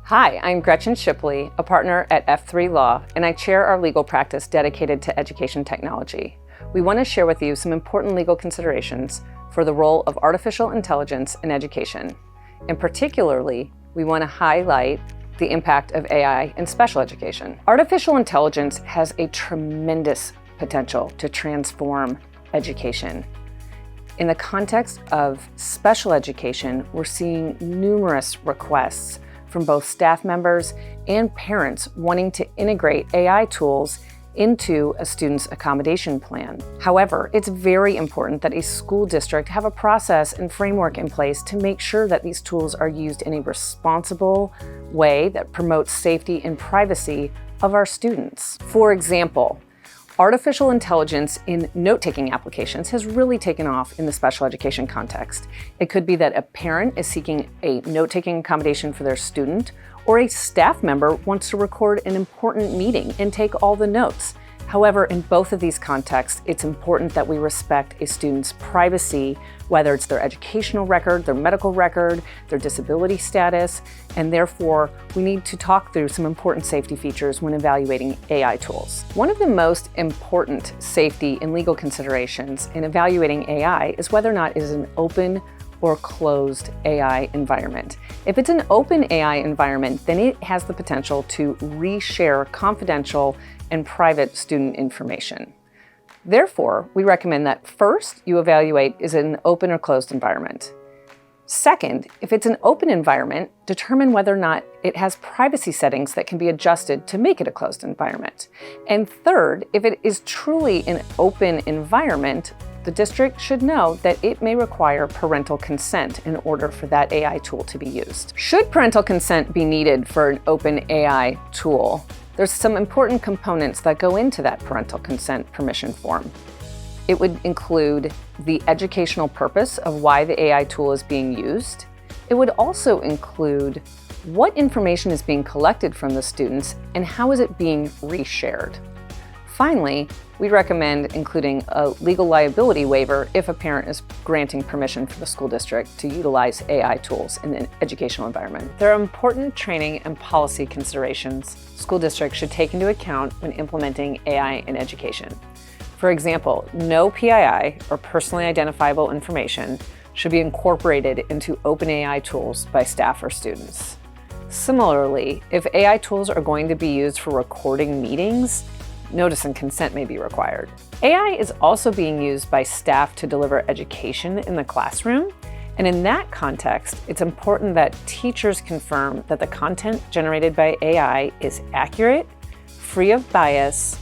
Hi, I'm Gretchen Shipley, a partner at F3 Law, and I chair our legal practice dedicated to education technology. We want to share with you some important legal considerations for the role of artificial intelligence in education. And particularly, we want to highlight the impact of AI in special education. Artificial intelligence has a tremendous potential to transform education. In the context of special education, we're seeing numerous requests from both staff members and parents wanting to integrate AI tools into a student's accommodation plan. However, it's very important that a school district have a process and framework in place to make sure that these tools are used in a responsible way that promotes safety and privacy of our students. For example, artificial intelligence in note-taking applications has really taken off in the special education context. It could be that a parent is seeking a note-taking accommodation for their student, or a staff member wants to record an important meeting and take all the notes. However, in both of these contexts, it's important that we respect a student's privacy, whether it's their educational record, their medical record, their disability status, and therefore we need to talk through some important safety features when evaluating AI tools. One of the most important safety and legal considerations in evaluating AI is whether or not it is an open or closed AI environment. If it's an open AI environment, then it has the potential to reshare confidential and private student information. Therefore, we recommend that first you evaluate is it an open or closed environment. Second, if it's an open environment, determine whether or not it has privacy settings that can be adjusted to make it a closed environment. And third, if it is truly an open environment, the district should know that it may require parental consent in order for that AI tool to be used. Should parental consent be needed for an open AI tool, there's some important components that go into that parental consent permission form. It would include the educational purpose of why the AI tool is being used. It would also include what information is being collected from the students and how is it being reshared. Finally, we recommend including a legal liability waiver if a parent is granting permission for the school district to utilize AI tools in an educational environment. There are important training and policy considerations school districts should take into account when implementing AI in education. For example, no PII, or personally identifiable information, should be incorporated into OpenAI tools by staff or students. Similarly, if AI tools are going to be used for recording meetings, notice and consent may be required. AI is also being used by staff to deliver education in the classroom, and in that context, it's important that teachers confirm that the content generated by AI is accurate, free of bias,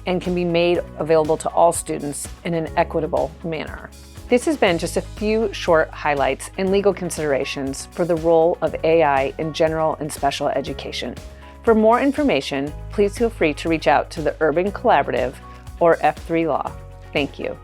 and can be made available to all students in an equitable manner. This has been just a few short highlights and legal considerations for the role of AI in general and special education. For more information, please feel free to reach out to the Urban Collaborative or F3 Law. Thank you.